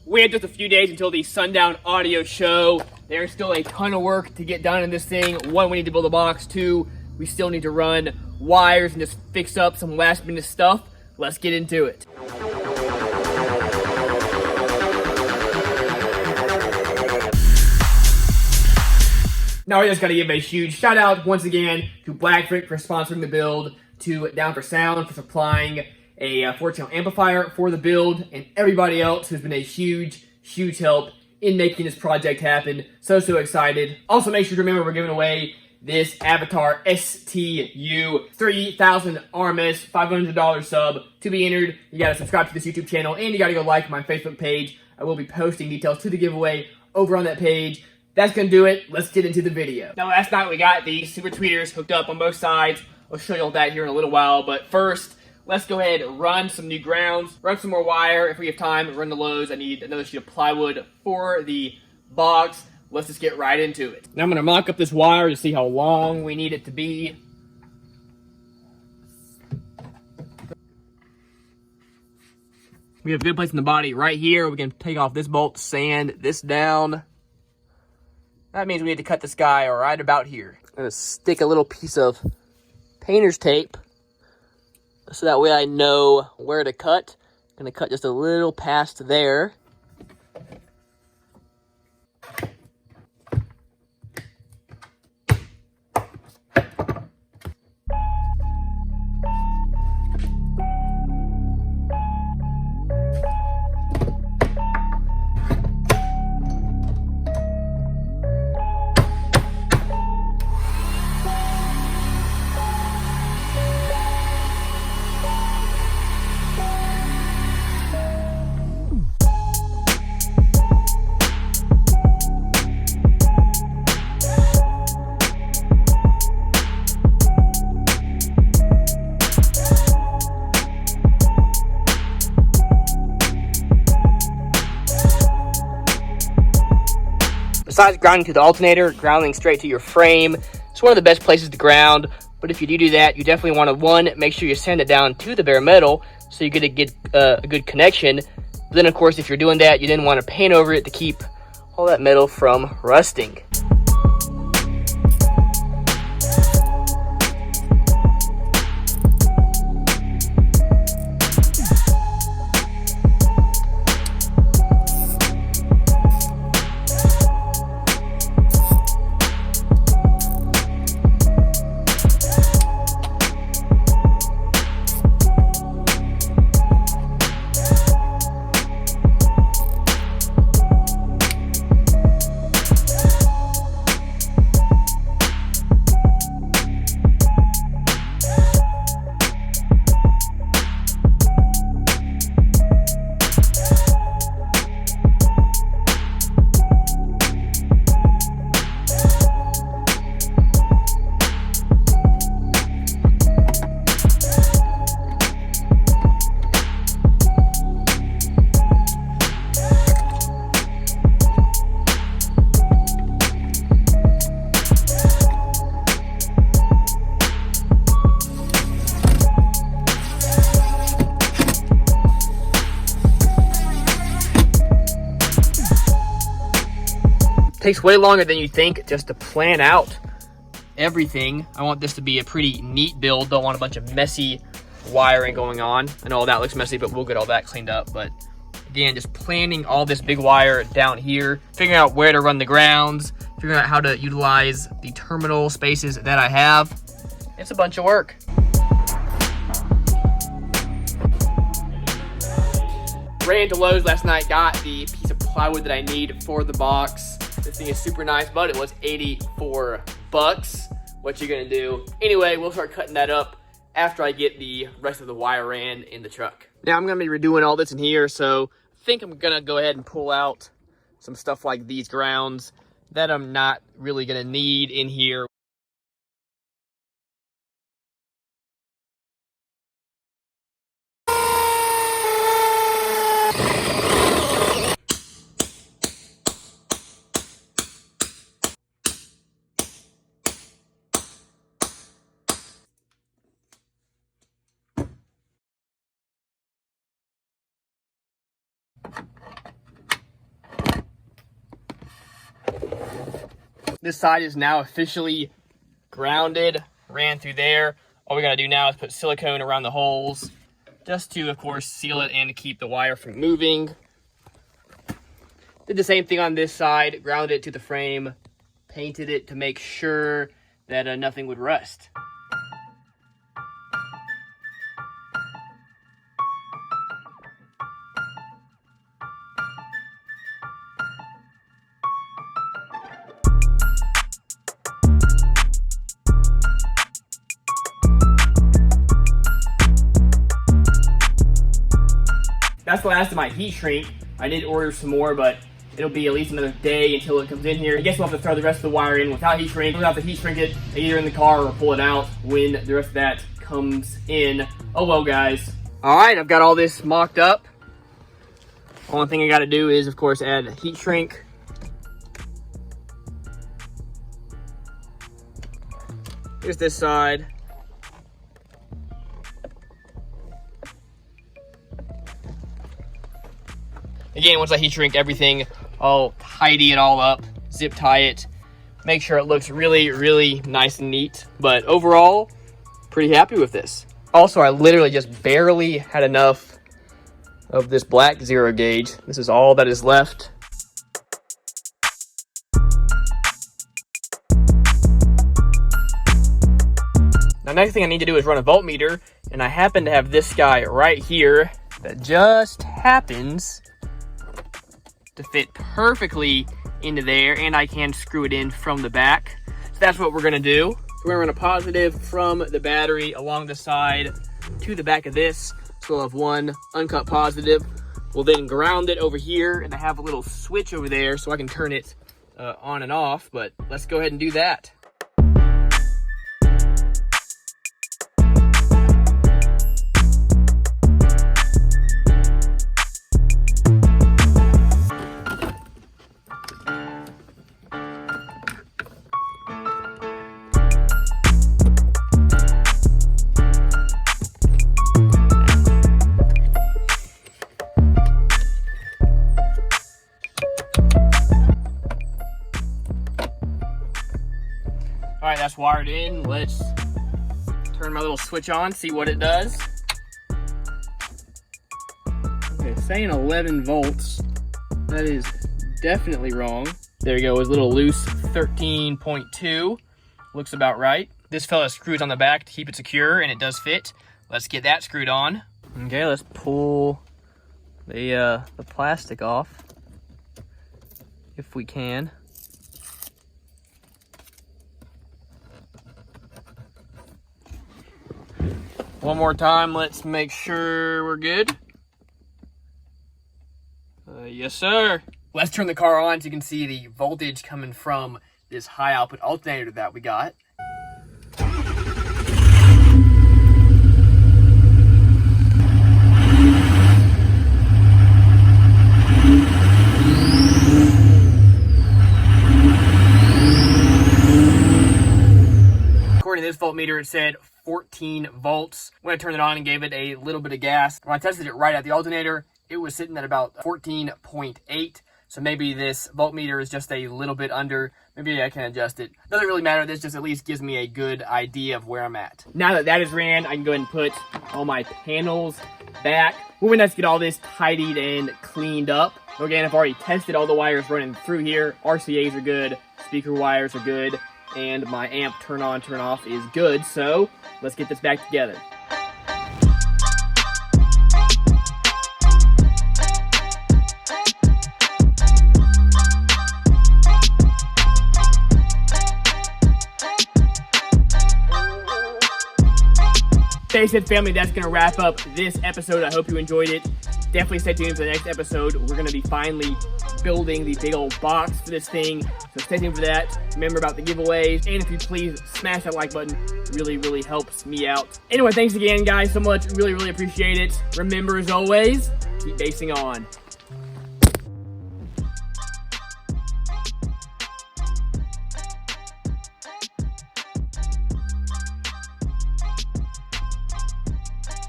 We have just a few days until the Sundown Audio show. There's still a ton of work to get done in this thing. One, we need to build a box. Two, we still need to run wires and just fix up some last minute stuff. Let's get into it. Now we just gotta give a huge shout out once again to Blackfoot for sponsoring the build, to Down for Sound for supplying a 4-channel amplifier for the build, and everybody else who's been a huge help in making this project happen. So excited. Also make sure to remember we're giving away this Avatar STU 3000 RMS $500 sub. To be entered, you gotta subscribe to this YouTube channel and you gotta go like my Facebook page. I will be posting details to the giveaway over on that page. That's gonna do it. Let's get into the video. Now last night we got the super tweeters hooked up on both sides. I'll show you all that here in a little while, but first, let's go ahead and run some new grounds, run some more wire. If we have time, run the lows. I need another sheet of plywood for the box. Let's just get right into it. Now I'm gonna mock up this wire to see how long we need it to be. We have a good place in the body right here. We can take off this bolt, sand this down. That means we need to cut this guy right about here. I'm gonna stick a little piece of painter's tape so that way I know where to cut. I'm gonna cut just a little past there. Besides grounding to the alternator, grounding straight to your frame, it's one of the best places to ground. But if you do that, you definitely want to, one, make sure you sand it down to the bare metal so you get a good connection. But then, of course, if you're doing that, you then want to paint over it to keep all that metal from rusting. Takes way longer than you think just to plan out everything. I want this to be a pretty neat build. Don't want a bunch of messy wiring going on. I know all that looks messy, but we'll get all that cleaned up. But again, just planning all this big wire down here, figuring out where to run the grounds, figuring out how to utilize the terminal spaces that I have. It's a bunch of work. Ran into Lowe's last night, got the piece of plywood that I need for the box. This thing is super nice, but it was 84 bucks. What you gonna do? Anyway, we'll start cutting that up after I get the rest of the wire ran in the truck. Now I'm gonna be redoing all this in here, so I think I'm gonna go ahead and pull out some stuff like these grounds that I'm not really gonna need in here. This side is now officially grounded, ran through there. All we gotta do now is put silicone around the holes just to, of course, seal it and to keep the wire from moving. Did the same thing on this side, grounded it to the frame, painted it to make sure that nothing would rust. That's the last of my heat shrink. I did order some more, but it'll be at least another day until it comes in here. I guess we'll have to throw the rest of the wire in without heat shrink. We'll have to heat shrink it either in the car or pull it out when the rest of that comes in. Oh well, guys. All right, I've got all this mocked up. Only thing I gotta do is, of course, add heat shrink. Here's this side. Again, once I heat shrink everything, I'll tidy it all up, zip tie it, make sure it looks really, really nice and neat. But overall, pretty happy with this. Also, I literally just barely had enough of this black 0 gauge. This is all that is left. Now, next thing I need to do is run a voltmeter, and I happen to have this guy right here that just happens to fit perfectly into there, and I can screw it in from the back. So that's what we're gonna do. So we're gonna run a positive from the battery along the side to the back of this. So we'll have one uncut positive. We'll then ground it over here, and I have a little switch over there so I can turn it on and off, but let's go ahead and do that. All right, that's wired in. Let's turn my little switch on, see what it does. Okay, saying 11 volts. That is definitely wrong. There you go, it was a little loose, 13.2. Looks about right. This fella screws on the back to keep it secure, and it does fit. Let's get that screwed on. Okay, let's pull the plastic off, if we can. One more time, let's make sure we're good. Yes, sir. Let's turn the car on so you can see the voltage coming from this high output alternator that we got. According to this voltmeter, it said 14 volts. When I turned it on and gave it a little bit of gas, when I tested it right at the alternator, it was sitting at about 14.8. So maybe this voltmeter is just a little bit under. Maybe I can adjust it. Doesn't really matter. This just at least gives me a good idea of where I'm at. Now that that is ran, I can go ahead and put all my panels back. We'll be nice to get all this tidied and cleaned up. Again, I've already tested all the wires running through here. RCAs are good. Speaker wires are good. And my amp turn on, turn off is good. So let's get this back together. Face it, family, that's going to wrap up this episode. I hope you enjoyed it. Definitely stay tuned for the next episode. We're going to be finally building the big old box for this thing. So stay tuned for that. Remember about the giveaways. And if you please smash that like button. Really, really helps me out. Anyway, thanks again, guys, so much. Really, really appreciate it. Remember, as always, keep basing on.